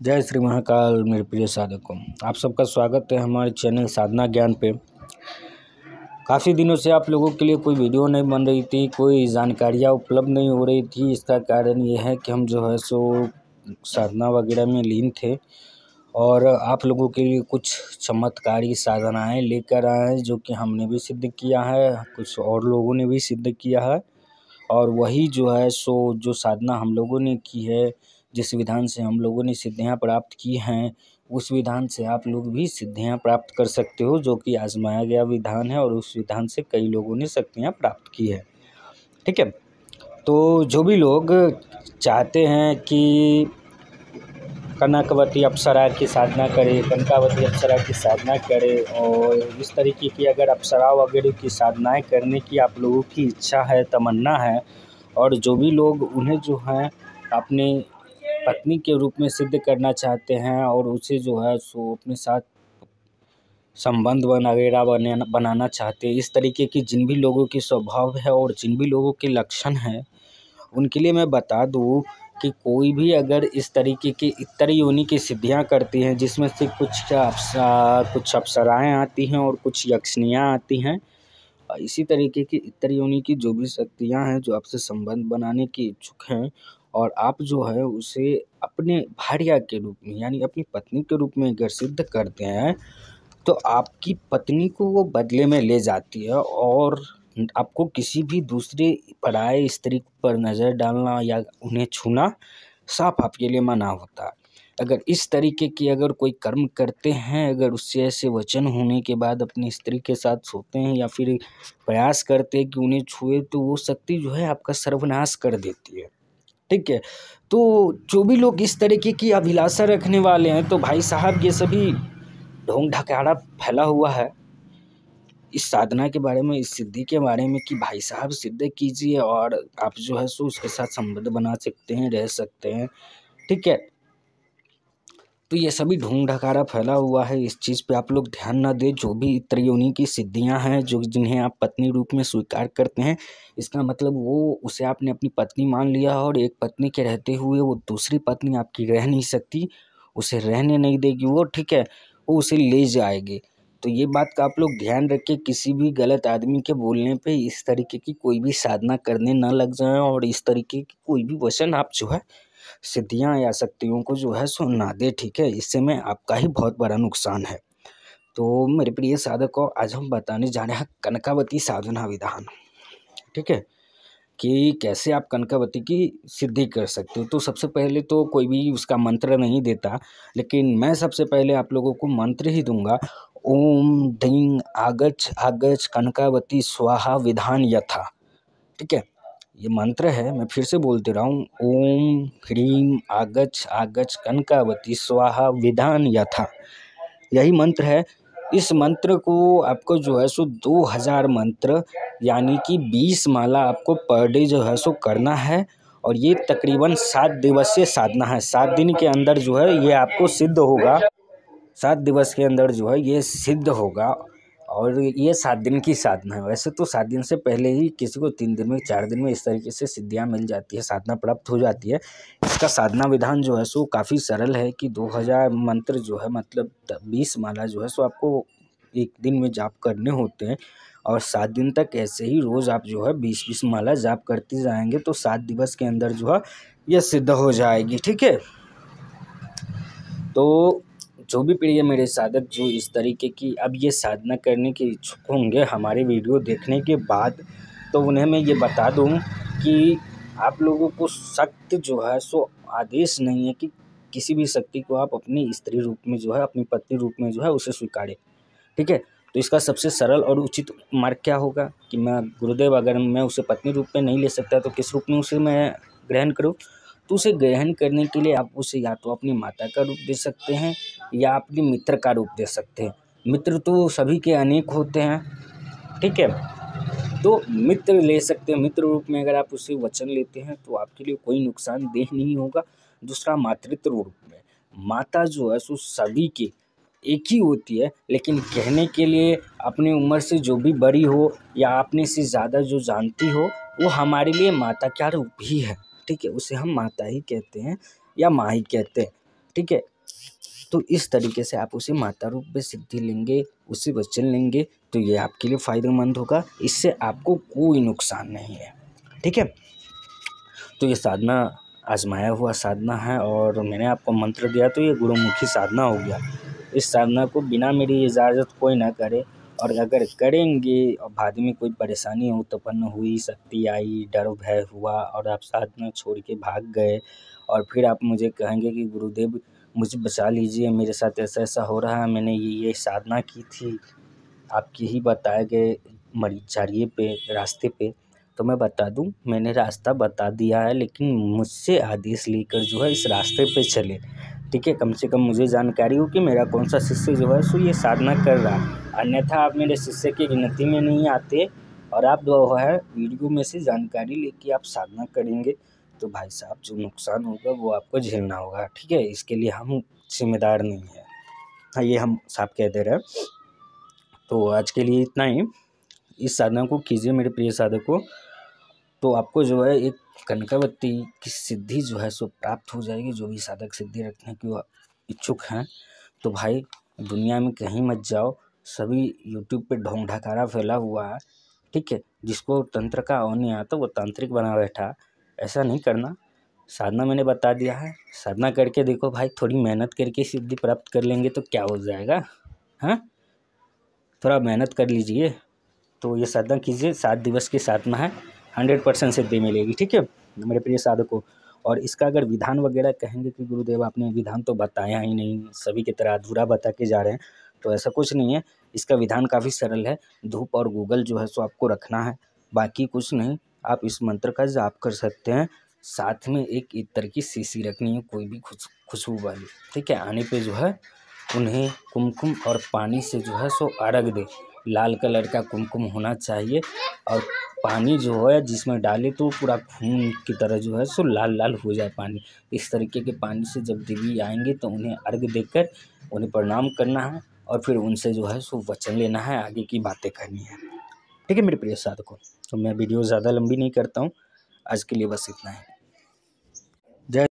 जय श्री महाकाल। मेरे प्रिय साधकों, आप सबका स्वागत है हमारे चैनल साधना ज्ञान पे। काफ़ी दिनों से आप लोगों के लिए कोई वीडियो नहीं बन रही थी, कोई जानकारियाँ उपलब्ध नहीं हो रही थी। इसका कारण ये है कि हम जो है सो साधना वगैरह में लीन थे और आप लोगों के लिए कुछ चमत्कारी साधनाएं लेकर आए हैं, जो कि हमने भी सिद्ध किया है, कुछ और लोगों ने भी सिद्ध किया है। और वही जो है सो जो साधना हम लोगों ने की है, जिस विधान से हम लोगों ने सिद्धियां प्राप्त की हैं, उस विधान से आप लोग भी सिद्धियां प्राप्त कर सकते हो, जो कि आजमाया गया विधान है और उस विधान से कई लोगों ने शक्तियां प्राप्त की है। ठीक है, तो जो भी लोग चाहते हैं कि कनकवती अप्सरा की साधना करे, कनकावती अप्सरा की साधना करे और इस तरीके की अगर अप्सरा वगैरह की साधनाएं करने की आप लोगों की इच्छा है, तमन्ना है, और जो भी लोग उन्हें जो है अपने पत्नी के रूप में सिद्ध करना चाहते हैं और उसे जो है सो अपने साथ संबंध वगैरह बनाना चाहते हैं, इस तरीके की जिन भी लोगों की स्वभाव है और जिन भी लोगों के लक्षण हैं, उनके लिए मैं बता दूं कि कोई भी अगर इस तरीके की इतर योनि की सिद्धियां करती हैं, जिसमें से कुछ अप्सराएं आती हैं और कुछ यक्षिणियाँ आती हैं, इसी तरीके की इतर योनि की जो भी शक्तियां हैं, जो आपसे संबंध बनाने की इच्छुक हैं और आप जो है उसे अपने भार्या के रूप में यानी अपनी पत्नी के रूप में अगर सिद्ध करते हैं, तो आपकी पत्नी को वो बदले में ले जाती है और आपको किसी भी दूसरे पराये स्त्री पर नज़र डालना या उन्हें छूना साफ आपके लिए मना होता है। अगर इस तरीके की अगर कोई कर्म करते हैं, अगर उससे ऐसे वचन होने के बाद अपनी स्त्री के साथ सोते हैं या फिर प्रयास करते हैं कि उन्हें छुए, तो वो शक्ति जो है आपका सर्वनाश कर देती है। ठीक है, तो जो भी लोग इस तरीके की अभिलाषा रखने वाले हैं, तो भाई साहब ये सभी ढोंग ढकाड़ा फैला हुआ है इस साधना के बारे में, इस सिद्धि के बारे में कि भाई साहब सिद्ध कीजिए और आप जो है सो उसके साथ संबंध बना सकते हैं, रह सकते हैं। ठीक है, तो ये सभी ढोंग ढकारा फैला हुआ है। इस चीज़ पे आप लोग ध्यान ना दें। जो भी त्रियोनी की सिद्धियां हैं, जो जिन्हें आप पत्नी रूप में स्वीकार करते हैं, इसका मतलब वो उसे आपने अपनी पत्नी मान लिया और एक पत्नी के रहते हुए वो दूसरी पत्नी आपकी रह नहीं सकती, उसे रहने नहीं देगी वो। ठीक है, वो उसे ले जाएगी। तो ये बात का आप लोग ध्यान रखें, किसी भी गलत आदमी के बोलने पे इस तरीके की कोई भी साधना करने न लग जाएं और इस तरीके की कोई भी वचन आप जो है सिद्धियां या शक्तियों को जो है सो ना दे। ठीक है, इससे में आपका ही बहुत बड़ा नुकसान है। तो मेरे प्रिय साधकों, आज हम बताने जा रहे हैं कनकावती साधना विधान। ठीक है, कि कैसे आप कनकावती की सिद्धि कर सकते हो। तो सबसे पहले तो कोई भी उसका मंत्र नहीं देता, लेकिन मैं सबसे पहले आप लोगों को मंत्र ही दूंगा। ओम ह्रीं आगच्छ आगच्छ कनकावती स्वाहा विधान यथा। ठीक है, ये मंत्र है, मैं फिर से बोलते रहा हूँ। ओम ह्रीं आगच्छ आगच्छ कनकावती स्वाहा विधान यथा, यही मंत्र है। इस मंत्र को आपको जो है सो 2000 मंत्र यानी कि 20 माला आपको पर डे जो है सो करना है। और ये तकरीबन 7 दिवसीय साधना है। 7 दिन के अंदर जो है ये आपको सिद्ध होगा। 7 दिवस के अंदर जो है ये सिद्ध होगा और ये 7 दिन की साधना है। वैसे तो 7 दिन से पहले ही किसी को 3 दिन में, 4 दिन में इस तरीके से सिद्धियां मिल जाती है, साधना प्राप्त हो जाती है। इसका साधना विधान जो है सो काफ़ी सरल है कि 2000 मंत्र जो है मतलब 20 माला जो है सो आपको एक दिन में जाप करने होते हैं और 7 दिन तक ऐसे ही रोज़ आप जो है 20-20 माला जाप करते जाएंगे, तो 7 दिवस के अंदर जो है यह सिद्ध हो जाएगी। ठीक है, तो जो भी प्रिय मेरे साधक जो इस तरीके की अब ये साधना करने के इच्छुक होंगे हमारे वीडियो देखने के बाद, तो उन्हें मैं ये बता दूं कि आप लोगों को सख्त जो है सो आदेश नहीं है कि किसी भी शक्ति को आप अपनी स्त्री रूप में जो है, अपनी पत्नी रूप में जो है उसे स्वीकारें। ठीक है, तो इसका सबसे सरल और उचित मार्ग क्या होगा कि मैं गुरुदेव, अगर मैं उसे पत्नी रूप में नहीं ले सकता तो किस रूप में उसे मैं ग्रहण करूं। तो उसे ग्रहण करने के लिए आप उसे या तो अपनी माता का रूप दे सकते हैं या अपने मित्र का रूप दे सकते हैं। मित्र तो सभी के अनेक होते हैं। ठीक है, तो मित्र ले सकते हैं। मित्र रूप में अगर आप उसे वचन लेते हैं तो आपके लिए कोई नुकसानदेह नहीं होगा। दूसरा, मातृत्व रूप में, माता जो है सो सभी की एक ही होती है, लेकिन कहने के लिए अपनी उम्र से जो भी बड़ी हो या अपने से ज़्यादा जो जानती हो, वो हमारे लिए माता का रूप ही है। ठीक है, उसे हम माता ही कहते हैं या माँ ही कहते हैं। ठीक है, तो इस तरीके से आप उसे माता रूप में सिद्धि लेंगे, उससे वचन लेंगे, तो ये आपके लिए फ़ायदेमंद होगा। इससे आपको कोई नुकसान नहीं है, ठीक है। तो ये साधना आजमाया हुआ साधना है और मैंने आपको मंत्र दिया तो ये गुरुमुखी साधना हो गया। इस साधना को बिना मेरी इजाज़त कोई ना करे, और अगर करेंगे और बाद में कोई परेशानी उत्पन्न हुई, शक्ति आई, डर भय हुआ और आप साधना छोड़ के भाग गए और फिर आप मुझे कहेंगे कि गुरुदेव मुझे बचा लीजिए, मेरे साथ ऐसा हो रहा है, मैंने ये साधना की थी आपके ही बताए गए मरीचार्य पे रास्ते पे, तो मैं बता दूं मैंने रास्ता बता दिया है, लेकिन मुझसे आदेश लेकर जो है इस रास्ते पे चले, ठीक है। कम से कम मुझे जानकारी हो कि मेरा कौन सा शिष्य जो है सो ये साधना कर रहा है, अन्यथा आप मेरे शिष्य की गिनती में नहीं आते और आप जो है वीडियो में से जानकारी लेके आप साधना करेंगे तो भाई साहब जो नुकसान होगा वो आपको झेलना होगा, ठीक है। इसके लिए हम जिम्मेदार नहीं है, हाँ ये हम साफ कह दे रहे हैं। तो आज के लिए इतना ही। इस साधना को कीजिए मेरे प्रिय साधकों, तो आपको जो है एक कनकावती की सिद्धि जो है सो प्राप्त हो जाएगी। जो भी साधक सिद्धि रखने की इच्छुक हैं तो भाई दुनिया में कहीं मत जाओ, सभी यूट्यूब पे ढोंग ढकारा फैला हुआ है, ठीक है। जिसको तंत्र का और नहीं आता वो तांत्रिक बना बैठा, ऐसा नहीं करना। साधना मैंने बता दिया है, साधना करके देखो भाई, थोड़ी मेहनत करके सिद्धि प्राप्त कर लेंगे तो क्या हो जाएगा, हाँ थोड़ा मेहनत कर लीजिए। तो ये साधना कीजिए, 7 दिवस की साधना है, 100% सिद्धि मिलेगी, ठीक है मेरे प्रिय साधकों। और इसका अगर विधान वगैरह कहेंगे कि गुरुदेव आपने विधान तो बताया ही नहीं, सभी की तरह अधूरा बता के जा रहे हैं, तो ऐसा कुछ नहीं है। इसका विधान काफ़ी सरल है, धूप और गूगल जो है सो आपको रखना है, बाकी कुछ नहीं। आप इस मंत्र का जाप कर सकते हैं, साथ में एक इत्र की शीशी रखनी है, कोई भी खुशबू वाली, ठीक है। आने पे जो है उन्हें कुमकुम और पानी से जो है सो अर्घ दे, लाल कलर का कुमकुम होना चाहिए और पानी जो है जिसमें डाले तो पूरा खून की तरह जो है सो लाल लाल हो जाए पानी। इस तरीके के पानी से जब देवी आएंगे तो उन्हें अर्घ देकर उन्हें प्रणाम करना है और फिर उनसे जो है सो वचन लेना है, आगे की बातें करनी है, ठीक है मेरे प्रिय साधकों। तो मैं वीडियो ज़्यादा लंबी नहीं करता हूँ, आज के लिए बस इतना है।